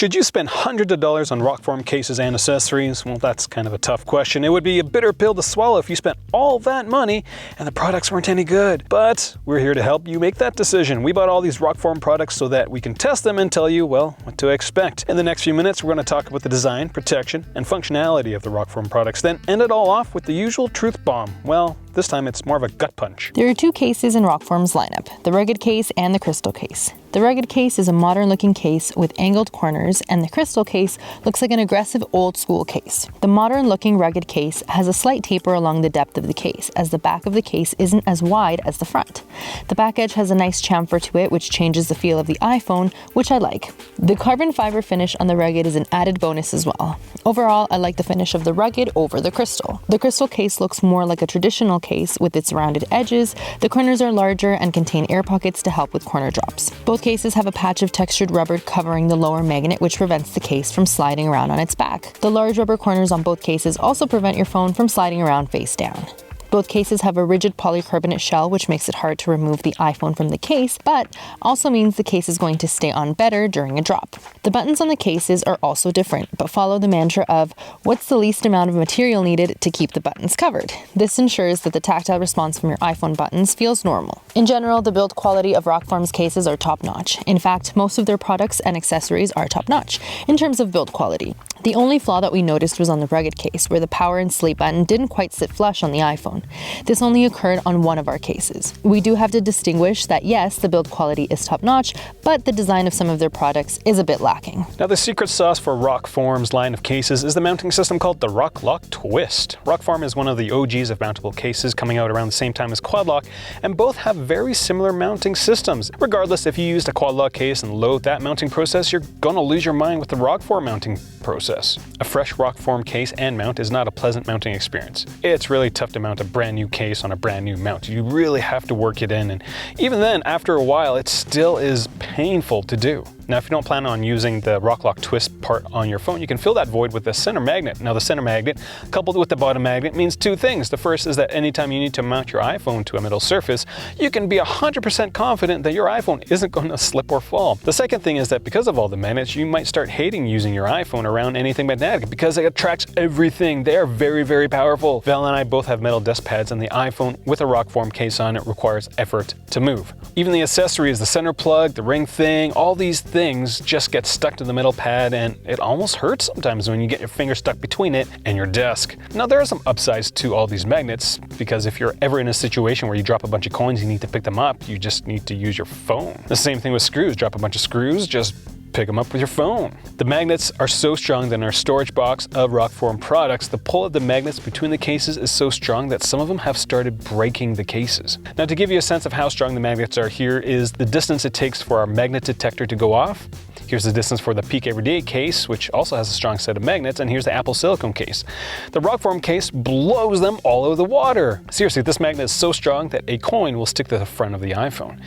Should you spend hundreds of dollars on Rokform cases and accessories? Well, that's kind of a tough question. It would be a bitter pill to swallow if you spent all that money and the products weren't any good. But we're here to help you make that decision. We bought all these Rokform products so that we can test them and tell you, well, what to expect. In the next few minutes, we're going to talk about the design, protection, and functionality of the Rokform products, then end it all off with the usual truth bomb. Well, this time it's more of a gut punch. There are two cases in Rokform's lineup, the rugged case and the crystal case. The rugged case is a modern-looking case with angled corners, and the crystal case looks like an aggressive old-school case. The modern-looking rugged case has a slight taper along the depth of the case, as the back of the case isn't as wide as the front. The back edge has a nice chamfer to it, which changes the feel of the iPhone, which I like. The carbon fiber finish on the rugged is an added bonus as well. Overall, I like the finish of the rugged over the crystal. The crystal case looks more like a traditional case with its rounded edges. The corners are larger and contain air pockets to help with corner drops. Both cases have a patch of textured rubber covering the lower magnet, which prevents the case from sliding around on its back. The large rubber corners on both cases also prevent your phone from sliding around face down. Both cases have a rigid polycarbonate shell, which makes it hard to remove the iPhone from the case, but also means the case is going to stay on better during a drop. The buttons on the cases are also different, but follow the mantra of what's the least amount of material needed to keep the buttons covered. This ensures that the tactile response from your iPhone buttons feels normal. In general, the build quality of Rokform's cases are top-notch. In fact, most of their products and accessories are top-notch in terms of build quality. The only flaw that we noticed was on the rugged case, where the power and sleep button didn't quite sit flush on the iPhone. This only occurred on one of our cases. We do have to distinguish that yes, the build quality is top-notch, but the design of some of their products is a bit lacking. Now, the secret sauce for Rokform's line of cases is the mounting system called the RokLock Twist. Rokform is one of the OGs of mountable cases, coming out around the same time as QuadLock, and both have very similar mounting systems. Regardless, if you used a QuadLock case and load that mounting process, you're gonna lose your mind with the Rokform mounting process. A fresh Rokform case and mount is not a pleasant mounting experience. It's really tough to mount a brand new case on a brand new mount. You really have to work it in, and even then, after a while, it still is painful to do. Now, if you don't plan on using the RokLock Twist part on your phone, you can fill that void with the center magnet. Now, the center magnet, coupled with the bottom magnet, means two things. The first is that anytime you need to mount your iPhone to a metal surface, you can be 100% confident that your iPhone isn't going to slip or fall. The second thing is that because of all the magnets, you might start hating using your iPhone around anything magnetic because it attracts everything. They are very, very powerful. Val and I both have metal desk pads, and the iPhone with a Rokform case on it requires effort to move. Even the accessories, the center plug, the ring thing, all these things just get stuck to the metal pad, and it almost hurts sometimes when you get your finger stuck between it and your desk. Now, there are some upsides to all these magnets, because if you're ever in a situation where you drop a bunch of coins, you need to pick them up, you just need to use your phone. The same thing with screws. Drop a bunch of screws, just pick them up with your phone. The magnets are so strong that in our storage box of Rokform products, the pull of the magnets between the cases is so strong that some of them have started breaking the cases. Now, to give you a sense of how strong the magnets are, here is the distance it takes for our magnet detector to go off. Here's the distance for the Peak Everyday case, which also has a strong set of magnets, and here's the Apple silicone case. The Rokform case blows them all out of the water. Seriously, this magnet is so strong that a coin will stick to the front of the iPhone.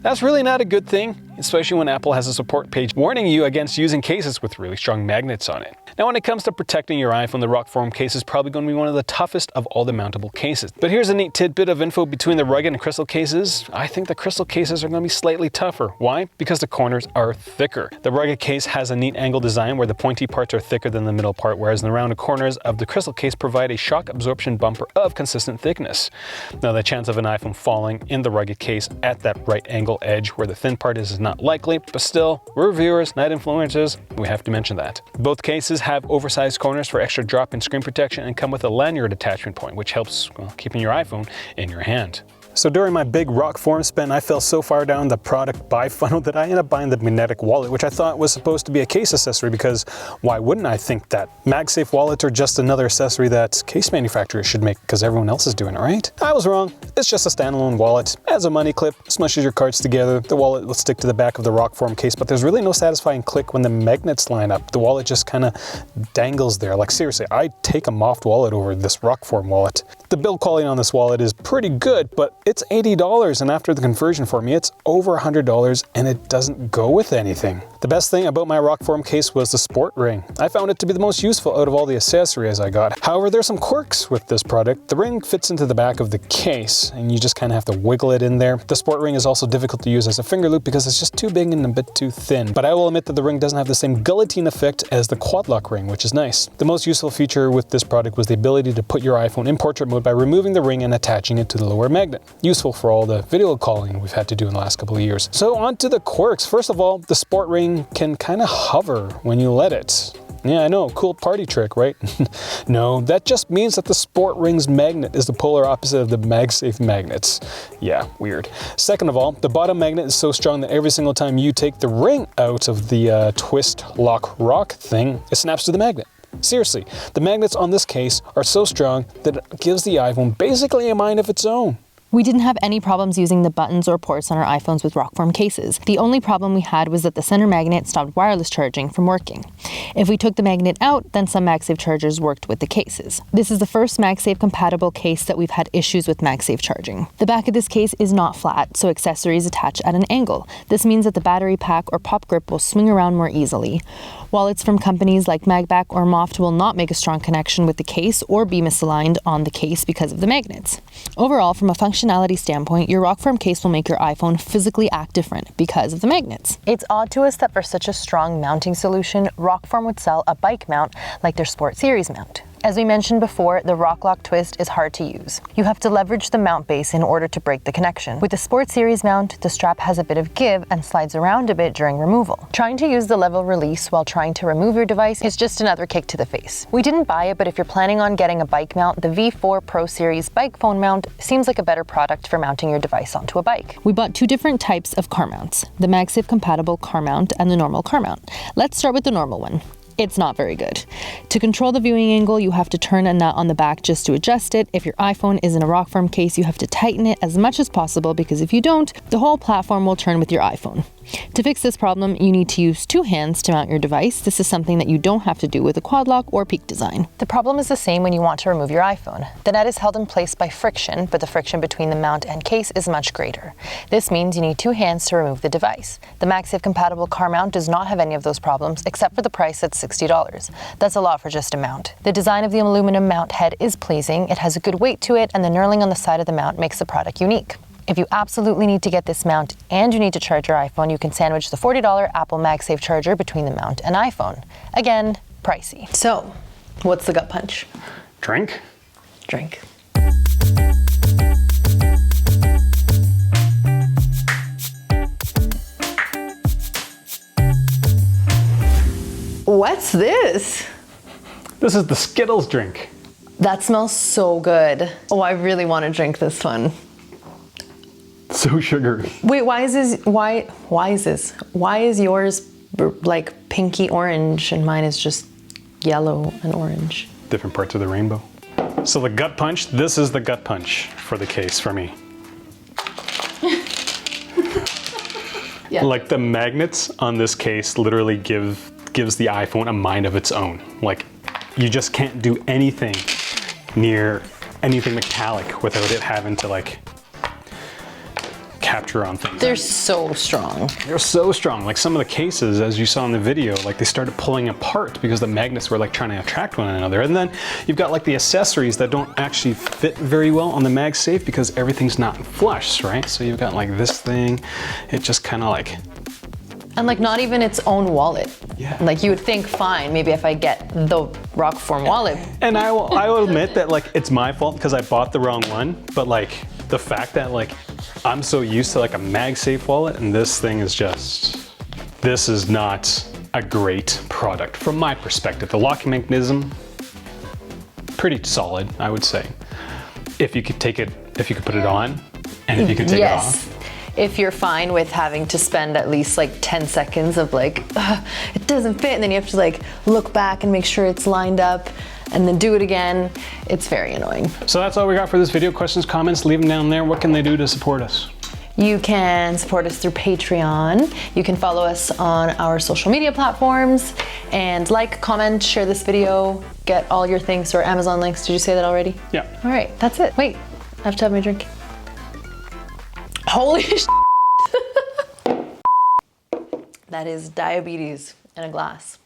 That's really not a good thing, especially when Apple has a support page warning you against using cases with really strong magnets on it. Now, when it comes to protecting your iPhone, the Rokform case is probably going to be one of the toughest of all the mountable cases. But here's a neat tidbit of info between the rugged and crystal cases. I think the crystal cases are going to be slightly tougher. Why? Because the corners are thicker. The rugged case has a neat angle design where the pointy parts are thicker than the middle part, whereas the rounded corners of the crystal case provide a shock absorption bumper of consistent thickness. Now, the chance of an iPhone falling in the rugged case at that right angle edge where the thin part is not likely, but still, we're reviewers, not influencers, we have to mention that. Both cases have oversized corners for extra drop and screen protection and come with a lanyard attachment point, which helps, well, keeping your iPhone in your hand. So during my big Rokform spend, I fell so far down the product buy funnel that I ended up buying the magnetic wallet, which I thought was supposed to be a case accessory, because why wouldn't I think that? MagSafe wallets are just another accessory that case manufacturers should make because everyone else is doing it, right? I was wrong. It's just a standalone wallet. As a money clip, smushes your cards together. The wallet will stick to the back of the Rokform case, but there's really no satisfying click when the magnets line up. The wallet just kind of dangles there. Like, seriously, I'd take a Moft wallet over this Rokform wallet. The build quality on this wallet is pretty good, but it's $80, and after the conversion for me, it's over $100, and it doesn't go with anything. The best thing about my Rokform case was the sport ring. I found it to be the most useful out of all the accessories I got. However, there's some quirks with this product. The ring fits into the back of the case and you just kind of have to wiggle it in there. The sport ring is also difficult to use as a finger loop because it's just too big and a bit too thin. But I will admit that the ring doesn't have the same guillotine effect as the quad lock ring, which is nice. The most useful feature with this product was the ability to put your iPhone in portrait mode by removing the ring and attaching it to the lower magnet. Useful for all the video calling we've had to do in the last couple of years. So on to the quirks. First of all, the sport ring can kind of hover when you let it. Yeah, I know, cool party trick, right? No, that just means that the sport ring's magnet is the polar opposite of the MagSafe magnets. Yeah, weird. Second of all, the bottom magnet is so strong that every single time you take the ring out of the twist, lock, rock thing, it snaps to the magnet. Seriously, the magnets on this case are so strong that it gives the iPhone basically a mind of its own. We didn't have any problems using the buttons or ports on our iPhones with Rokform cases. The only problem we had was that the center magnet stopped wireless charging from working. If we took the magnet out, then some MagSafe chargers worked with the cases. This is the first MagSafe compatible case that we've had issues with MagSafe charging. The back of this case is not flat, so accessories attach at an angle. This means that the battery pack or pop grip will swing around more easily. Wallets from companies like Magback or Moft will not make a strong connection with the case or be misaligned on the case because of the magnets. Overall, from a functionality standpoint, your Rokform case will make your iPhone physically act different because of the magnets. It's odd to us that for such a strong mounting solution, Rokform would sell a bike mount like their Sport Series mount. As we mentioned before, the Rok-Lock twist is hard to use. You have to leverage the mount base in order to break the connection. With the Sport Series mount, the strap has a bit of give and slides around a bit during removal. Trying to use the level release while trying to remove your device is just another kick to the face. We didn't buy it, but if you're planning on getting a bike mount, the V4 Pro Series bike phone mount seems like a better product for mounting your device onto a bike. We bought two different types of car mounts, the MagSafe compatible car mount and the normal car mount. Let's start with the normal one. It's not very good. To control the viewing angle, you have to turn a nut on the back just to adjust it. If your iPhone is in a Rokform case, you have to tighten it as much as possible because if you don't, the whole platform will turn with your iPhone. To fix this problem, you need to use two hands to mount your device. This is something that you don't have to do with a quad lock or peak design. The problem is the same when you want to remove your iPhone. The nut is held in place by friction, but the friction between the mount and case is much greater. This means you need two hands to remove the device. The MagSafe compatible car mount does not have any of those problems except for the price at $60. That's a lot for just a mount. The design of the aluminum mount head is pleasing, it has a good weight to it, and the knurling on the side of the mount makes the product unique. If you absolutely need to get this mount and you need to charge your iPhone, you can sandwich the $40 Apple MagSafe charger between the mount and iPhone. Again, pricey. So, what's the gut punch? Drink? Drink. What's this? This is the Skittles drink. That smells so good. Oh, I really want to drink this one. So sugary. Wait, why is yours like pinky orange and mine is just yellow and orange? Different parts of the rainbow. So the gut punch, this is the gut punch for the case for me. Yeah. Like the magnets on this case literally gives the iPhone a mind of its own. Like you just can't do anything near anything metallic without it having to like capture on things. They're so strong. They're so strong. Like some of the cases, as you saw in the video, like they started pulling apart because the magnets were like trying to attract one another. And then you've got like the accessories that don't actually fit very well on the MagSafe because everything's not flush, right? So you've got like this thing, it just kind of like... And like not even its own wallet. Yeah. Like you would think, fine, maybe if I get the Rokform wallet. And I will admit that like it's my fault because I bought the wrong one, but like the fact that like I'm so used to like a MagSafe wallet and this thing is just, this is not a great product from my perspective. The locking mechanism, pretty solid, I would say. If you could take it, if you could put it on and if you could take it off. If you're fine with having to spend at least like 10 seconds of like, it doesn't fit, and then you have to like look back and make sure it's lined up and then do it again, it's very annoying. So that's all we got for this video. Questions, comments, leave them down there. What can they do to support us? You can support us through Patreon. You can follow us on our social media platforms and like, comment, share this video, get all your things to our Amazon links. Did you say that already? Yeah. All right, that's it. Wait, I have to have my drink. Holy sh**. That is diabetes in a glass.